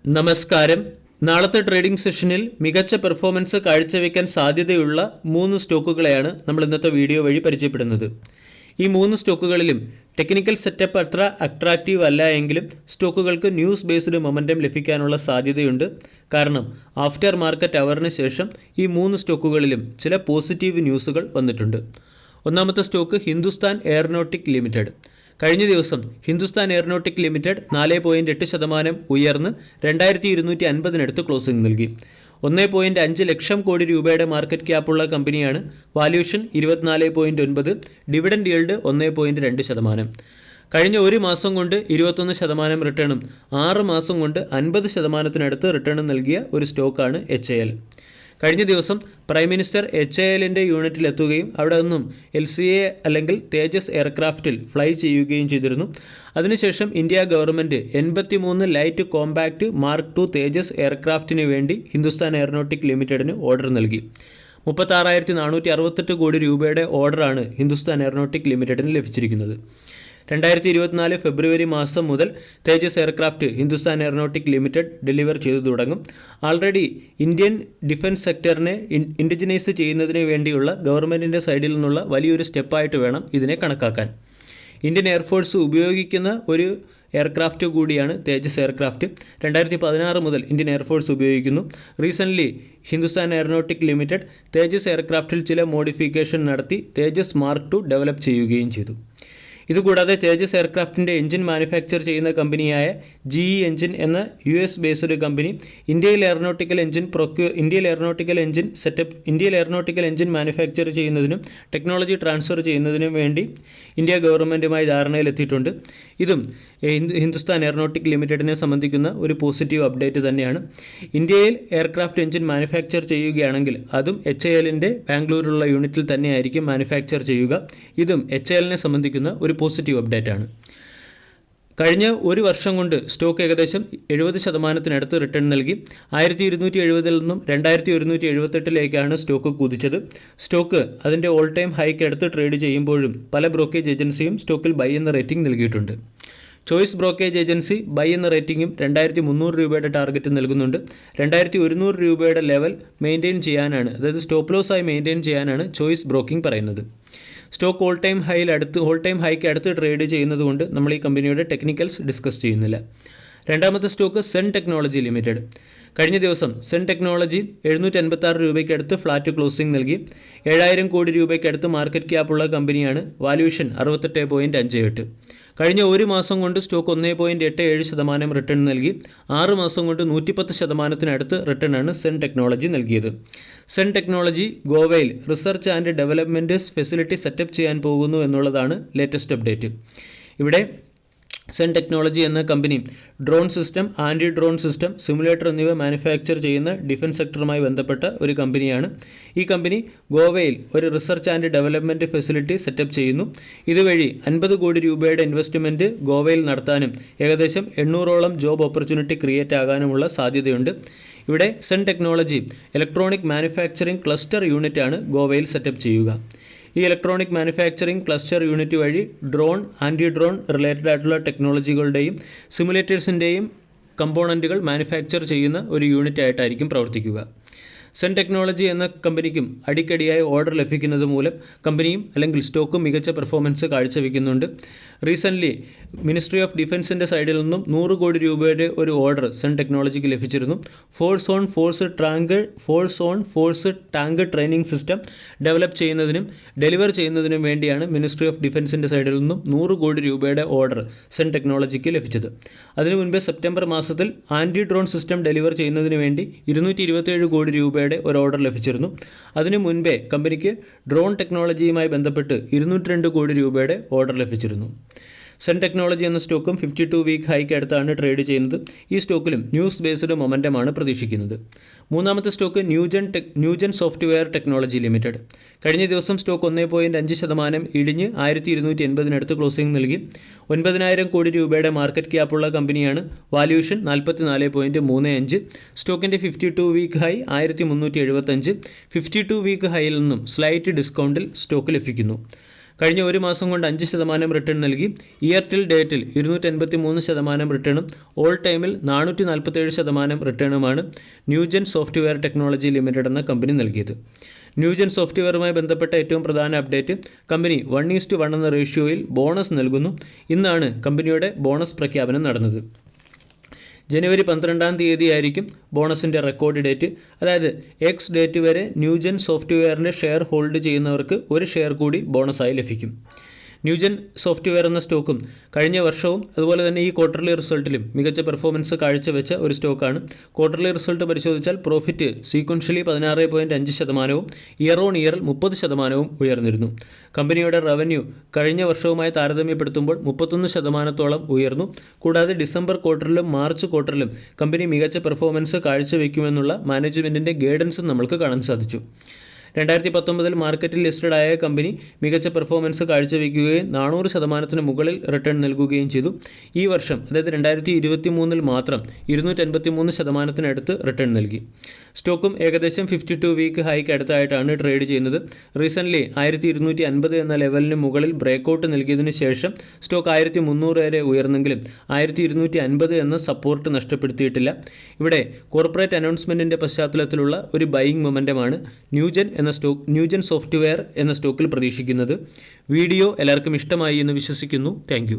നമസ്കാരം. നാളത്തെ ട്രേഡിംഗ് സെഷനിൽ മികച്ച പെർഫോമൻസ് കാഴ്ചവെക്കാൻ സാധ്യതയുള്ള 3 സ്റ്റോക്കുകളെയാണ് നമ്മൾ ഇന്നത്തെ വീഡിയോ വഴി പരിചയപ്പെടുന്നത്. ഈ 3 സ്റ്റോക്കുകളിലും ടെക്നിക്കൽ സെറ്റപ്പ് അത്ര അട്രാക്റ്റീവ് അല്ല എങ്കിലും സ്റ്റോക്കുകൾക്ക് ന്യൂസ് ബേസ്ഡ് മൊമെൻറ്റം ലഭിക്കാനുള്ള സാധ്യതയുണ്ട്. കാരണം ആഫ്റ്റർ മാർക്കറ്റ് അവറിന് ശേഷം ഈ 3 സ്റ്റോക്കുകളിലും ചില പോസിറ്റീവ് ന്യൂസുകൾ വന്നിട്ടുണ്ട്. ഒന്നാമത്തെ സ്റ്റോക്ക് ഹിന്ദുസ്ഥാൻ എയറോനോട്ടിക് ലിമിറ്റഡ്. കഴിഞ്ഞ ദിവസം ഹിന്ദുസ്ഥാൻ എയറോനോട്ടിക് ലിമിറ്റഡ് 4.8% ഉയർന്ന് 2250 ക്ലോസിംഗ് നൽകി. 1.5 ലക്ഷം കോടി രൂപയുടെ മാർക്കറ്റ് ക്യാപ്പുള്ള കമ്പനിയാണ്. Valuation 24.9, dividend yield 1.2%. കഴിഞ്ഞ ഒരു മാസം കൊണ്ട് 21% റിട്ടേണും 6 മാസം കൊണ്ട് 50%-നടുത്ത് റിട്ടേണും നൽകിയ ഒരു സ്റ്റോക്കാണ് HAL. കഴിഞ്ഞ ദിവസം പ്രൈം മിനിസ്റ്റർ HALൻ്റെ യൂണിറ്റിലെത്തുകയും അവിടെ നിന്നും LCA അല്ലെങ്കിൽ തേജസ് എയർക്രാഫ്റ്റിൽ ഫ്ലൈ ചെയ്യുകയും ചെയ്തിരുന്നു. അതിനുശേഷം India government 83 light compact mark 2 തേജസ് എയർക്രാഫ്റ്റിന് വേണ്ടി ഹിന്ദുസ്ഥാൻ എയറോനോട്ടിക് ലിമിറ്റഡിന് ഓർഡർ നൽകി. 36,468 കോടി രൂപയുടെ ഓർഡറാണ് ഹിന്ദുസ്ഥാൻ എയറോനോട്ടിക് ലിമിറ്റഡിന് ലഭിച്ചിരിക്കുന്നത്. 2024 ഫെബ്രുവരി മാസം മുതൽ Tejas aircraft Hindustan aeronautic limited deliver ചെയ്തു തുടങ്ങും. ആൾറെഡി ഇന്ത്യൻ ഡിഫൻസ് സെക്ടറിനെ ഇൻഡിജിനൈസ് ചെയ്യുന്നതിന് വേണ്ടിയുള്ള ഗവൺമെൻറ്റിൻ്റെ സൈഡിൽ നിന്നുള്ള വലിയൊരു സ്റ്റെപ്പായിട്ട് വേണം ഇതിനെ കണക്കാക്കാൻ. ഇന്ത്യൻ എയർഫോഴ്സ് ഉപയോഗിക്കുന്ന ഒരു എയർക്രാഫ്റ്റ് കൂടിയാണ് തേജസ് എയർക്രാഫ്റ്റ്. 2016 മുതൽ ഇന്ത്യൻ എയർഫോഴ്സ് ഉപയോഗിക്കുന്നു. റീസെൻ്റ്ലി ഹിന്ദുസ്ഥാൻ എയറോനോട്ടിക് ലിമിറ്റഡ് തേജസ് എയർക്രാഫ്റ്റിൽ ചില മോഡിഫിക്കേഷൻ നടത്തി തേജസ് മാർക്ക് 2 ഡെവലപ്പ് ചെയ്യുകയും ചെയ്തു. ഇതുകൂടാതെ തേജസ് എയർക്രാഫ്റ്റിൻ്റെ എഞ്ചിൻ മാനുഫാക്ചർ ചെയ്യുന്ന കമ്പനിയായ GE എഞ്ചിൻ എന്ന US ബേസ്ഡ് കമ്പനി ഇന്ത്യയിൽ എയറോനോട്ടിക്കൽ എഞ്ചിൻ മാനുഫാക്ചർ ചെയ്യുന്നതിനും ടെക്നോളജി ട്രാൻസ്ഫർ ചെയ്യുന്നതിനും വേണ്ടി ഇന്ത്യ ഗവൺമെൻറ്റുമായി ധാരണയിലെത്തിയിട്ടുണ്ട്. ഇതും ഹിന്ദുസ്ഥാൻ എയറോനോട്ടിക് ലിമിറ്റഡിനെ സംബന്ധിക്കുന്ന ഒരു പോസിറ്റീവ് അപ്ഡേറ്റ് തന്നെയാണ്. ഇന്ത്യയിൽ എയർക്രാഫ്റ്റ് എഞ്ചിൻ മാനുഫാക്ചർ ചെയ്യുകയാണെങ്കിൽ അതും HALൻ്റെ ബാംഗ്ലൂരിലുള്ള യൂണിറ്റിൽ തന്നെയായിരിക്കും മാനുഫാക്ചർ ചെയ്യുക. ഇതും HALനെ സംബന്ധിക്കുന്ന ഒരു പോസിറ്റീവ് അപ്ഡേറ്റ് ആണ്. കഴിഞ്ഞ ഒരു വർഷം കൊണ്ട് സ്റ്റോക്ക് ഏകദേശം 70%-നടുത്ത് റിട്ടേൺ നൽകി. 1270 നിന്നും 2178 സ്റ്റോക്ക് കുതിച്ചത്. സ്റ്റോക്ക് അതിൻ്റെ ഓൾ ടൈം ഹൈക്ക് അടുത്ത് ട്രേഡ് ചെയ്യുമ്പോഴും പല ബ്രോക്കേജ് ഏജൻസിയും സ്റ്റോക്കിൽ ബൈ എന്ന റേറ്റിംഗ് നൽകിയിട്ടുണ്ട്. ചോയ്സ് ബ്രോക്കേജ് ഏജൻസി ബൈ എന്ന റേറ്റിംഗും 2300 രൂപയുടെ ടാർഗറ്റ് നൽകുന്നുണ്ട്. 2100 രൂപയുടെ ലെവൽ മെയിൻറ്റെയിൻ ചെയ്യാനാണ്, അതായത് സ്റ്റോപ്പ് ലോസായി മെയിൻറ്റെയിൻ ചെയ്യാനാണ് ചോയ്സ് ബ്രോക്കിംഗ് പറയുന്നത്. സ്റ്റോക്ക് ഓൾ ടൈം ഹൈക്ക് അടുത്ത് ട്രേഡ് ചെയ്യുന്നത് കൊണ്ട് നമ്മൾ ഈ കമ്പനിയുടെ ടെക്നിക്കൽസ് ഡിസ്കസ് ചെയ്യുന്നില്ല. രണ്ടാമത്തെ സ്റ്റോക്ക് സെൻ ടെക്നോളജി ലിമിറ്റഡ്. കഴിഞ്ഞ ദിവസം സെൻ ടെക്നോളജി 786 രൂപയ്ക്കടുത്ത് ഫ്ലാറ്റ് ക്ലോസിംഗ് നൽകി. 7000 കോടി രൂപയ്ക്കടുത്ത് മാർക്കറ്റ് ക്യാപ്പുള്ള കമ്പനിയാണ്. വാല്യൂഷൻ 68.58. കഴിഞ്ഞ ഒരു മാസം കൊണ്ട് സ്റ്റോക്ക് 1.87% റിട്ടേൺ നൽകി. 6 മാസം കൊണ്ട് 110%-നടുത്ത് റിട്ടേണാണ് സെൻ ടെക്നോളജി നൽകിയത്. സെൻ ടെക്നോളജി ഗോവയിൽ research and development facility setup ചെയ്യാൻ പോകുന്നു എന്നുള്ളതാണ് ലേറ്റസ്റ്റ് അപ്ഡേറ്റ്. ഇവിടെ സെൻ ടെക്നോളജി എന്ന company drone system, anti drone system, simulator എന്നിവ മാനുഫാക്ചർ ചെയ്യുന്ന ഡിഫൻസ് സെക്ടറുമായി ബന്ധപ്പെട്ട ഒരു കമ്പനിയാണ്. ഈ കമ്പനി ഗോവയിൽ ഒരു research and development facility setup ചെയ്യുന്നു. ഇതുവഴി 50 കോടി രൂപയുടെ ഇൻവെസ്റ്റ്മെൻറ്റ് ഗോവയിൽ നടത്താനും ഏകദേശം 800ഓളം ജോബ് ഓപ്പർച്യൂണിറ്റി ക്രിയേറ്റ് ആകാനുമുള്ള സാധ്യതയുണ്ട്. ഇവിടെ Zen technology electronic manufacturing cluster യൂണിറ്റാണ് ഗോവയിൽ സെറ്റപ്പ് ചെയ്യുക. ഈ ഇലക്ട്രോണിക് മാനുഫാക്ചറിംഗ് ക്ലസ്റ്റർ യൂണിറ്റ് വഴി ഡ്രോൺ, ആൻറ്റി ഡ്രോൺ റിലേറ്റഡ് ആയിട്ടുള്ള ടെക്നോളജികളുടെയും സിമുലേറ്റേഴ്സിൻ്റെയും കമ്പോണൻറ്റുകൾ മാനുഫാക്ചർ ചെയ്യുന്ന ഒരു യൂണിറ്റ് ആയിട്ടായിരിക്കും പ്രവർത്തിക്കുക. സെൻ ടെക്നോളജി എന്ന കമ്പനിക്കും അടിക്കടിയായി ഓർഡർ ലഭിക്കുന്നത് മൂലം കമ്പനിയും അല്ലെങ്കിൽ സ്റ്റോക്കും മികച്ച പെർഫോമൻസ് കാഴ്ചവെക്കുന്നുണ്ട്. റീസെൻ്റ്ലി മിനിസ്ട്രി ഓഫ് ഡിഫൻസിൻ്റെ സൈഡിൽ നിന്നും 100 കോടി രൂപയുടെ ഒരു ഓർഡർ സെൻ ടെക്നോളജിക്ക് ലഭിച്ചിരുന്നു. Force on force tank training system develop ചെയ്യുന്നതിനും ഡെലിവർ ചെയ്യുന്നതിനും വേണ്ടിയാണ് മിനിസ്ട്രി ഓഫ് ഡിഫൻസിൻ്റെ സൈഡിൽ നിന്നും 100 കോടി രൂപയുടെ ഓർഡർ സെൻ ടെക്നോളജിക്ക് ലഭിച്ചത്. അതിനു മുൻപേ സെപ്റ്റംബർ മാസത്തിൽ ആൻറ്റി ഡ്രോൺ സിസ്റ്റം ഡെലിവർ ചെയ്യുന്നതിന് വേണ്ടി 227 കോടി രൂപയുടെ ഒരു ഓർഡർ ലഭിച്ചിരുന്നു. അതിനു മുൻപേ കമ്പനിക്ക് ഡ്രോൺ ടെക്നോളജിയുമായി ബന്ധപ്പെട്ട് 202 കോടി രൂപയുടെ ഓർഡർ ലഭിച്ചിരുന്നു. സെൻ ടെക്നോളജി എന്ന സ്റ്റോക്കും 52 വീക്ക് ഹൈക്ക് അടുത്താണ് ട്രേഡ് ചെയ്യുന്നത്. ഈ സ്റ്റോക്കിലും ന്യൂസ് ബേസ്ഡ് മൊമെൻറ്റമാണ് പ്രതീക്ഷിക്കുന്നത്. മൂന്നാമത്തെ stock new gen software technology limited. കഴിഞ്ഞ ദിവസം സ്റ്റോക്ക് 1.5% ഇടിഞ്ഞ് 1280-നടുത്ത് ക്ലോസിംഗ് നൽകി. 9000 കോടി രൂപയുടെ മാർക്കറ്റ് ക്യാപ്പുള്ള കമ്പനിയാണ്. വാല്യൂഷൻ 44.35. സ്റ്റോക്കിൻ്റെ 52 വീക്ക് ഹൈ 1375. 52 വീക്ക് ഹൈയിൽ നിന്നും സ്ലൈറ്റ് ഡിസ്കൗണ്ടിൽ സ്റ്റോക്ക് ലഭിക്കുന്നു. കഴിഞ്ഞ ഒരു മാസം കൊണ്ട് 5% റിട്ടേൺ നൽകി. ഇയർ ടിൽ ഡേറ്റിൽ 283% റിട്ടേണും ഓൾ ടൈമിൽ 447% റിട്ടേണുമാണ് ന്യൂജൻ സോഫ്റ്റ്വെയർ ടെക്നോളജി ലിമിറ്റഡ് എന്ന കമ്പനി നൽകിയത്. ന്യൂജൻ സോഫ്റ്റ്വെയറുമായി ബന്ധപ്പെട്ട ഏറ്റവും പ്രധാന അപ്ഡേറ്റ്, കമ്പനി 1:1 എന്ന റേഷ്യോയിൽ ബോണസ് നൽകുന്നു. ഇന്നാണ് കമ്പനിയുടെ ബോണസ് പ്രഖ്യാപനം നടന്നത്. ജനുവരി 12-ാം തീയതി ആയിരിക്കും ബോണസിൻ്റെ റെക്കോർഡ് ഡേറ്റ്. അതായത് എക്സ് ഡേറ്റ് വരെ ന്യൂജൻ സോഫ്റ്റ്വെയറിൻ്റെ ഷെയർ ഹോൾഡ് ചെയ്യുന്നവർക്ക് ഒരു ഷെയർ കൂടി ബോണസായി ലഭിക്കും. ന്യൂജൻ സോഫ്റ്റ്വെയർ എന്ന സ്റ്റോക്കും കഴിഞ്ഞ വർഷവും അതുപോലെ തന്നെ ഈ ക്വാർട്ടർലി റിസൾട്ടിലും മികച്ച പെർഫോമൻസ് കാഴ്ചവെച്ച ഒരു സ്റ്റോക്കാണ്. ക്വാർട്ടർലി റിസൾട്ട് പരിശോധിച്ചാൽ പ്രോഫിറ്റ് സീക്വൻഷ്യലി 16.5%, ഇയർ ഓൺ ഇയറിൽ 30% ഉയർന്നിരുന്നു. കമ്പനിയുടെ റവന്യൂ കഴിഞ്ഞ വർഷവുമായി താരതമ്യപ്പെടുത്തുമ്പോൾ 31% ഉയർന്നു. കൂടാതെ ഡിസംബർ ക്വാർട്ടറിലും മാർച്ച് ക്വാർട്ടറിലും കമ്പനി മികച്ച പെർഫോമൻസ് കാഴ്ചവെക്കുമെന്നുള്ള മാനേജ്മെൻറ്റിൻ്റെ ഗൈഡൻസും നമ്മൾക്ക് കാണാൻ സാധിച്ചു. 2019 മാർക്കറ്റിൽ ലിസ്റ്റഡ് ആയ കമ്പനി മികച്ച പെർഫോമൻസ് കാഴ്ചവെക്കുകയും 400% മുകളിൽ റിട്ടേൺ നൽകുകയും ചെയ്തു. ഈ വർഷം അതായത് 2023 മാത്രം 283% റിട്ടേൺ നൽകി. സ്റ്റോക്കും ഏകദേശം 52 വീക്ക് ഹൈക്ക് അടുത്തായിട്ടാണ് ട്രേഡ് ചെയ്യുന്നത്. റീസെൻ്റ്ലി 1250 എന്ന ലെവലിന് മുകളിൽ ബ്രേക്കൗട്ട് നൽകിയതിനു ശേഷം സ്റ്റോക്ക് 1300 വരെ ഉയർന്നെങ്കിലും 1250 എന്ന സപ്പോർട്ട് നഷ്ടപ്പെടുത്തിയിട്ടില്ല. ഇവിടെ കോർപ്പറേറ്റ് അനൗൺസ്മെൻറ്റിൻ്റെ പശ്ചാത്തലത്തിലുള്ള ഒരു ബൈയിങ് മൊമെൻറ്റമാണ് ന്യൂജൻ സോഫ്റ്റ്വെയർ എന്ന സ്റ്റോക്കിൽ പ്രതീക്ഷിക്കുന്നത്. വീഡിയോ എല്ലാവർക്കും ഇഷ്ടമായി എന്ന് വിശ്വസിക്കുന്നു. താങ്ക്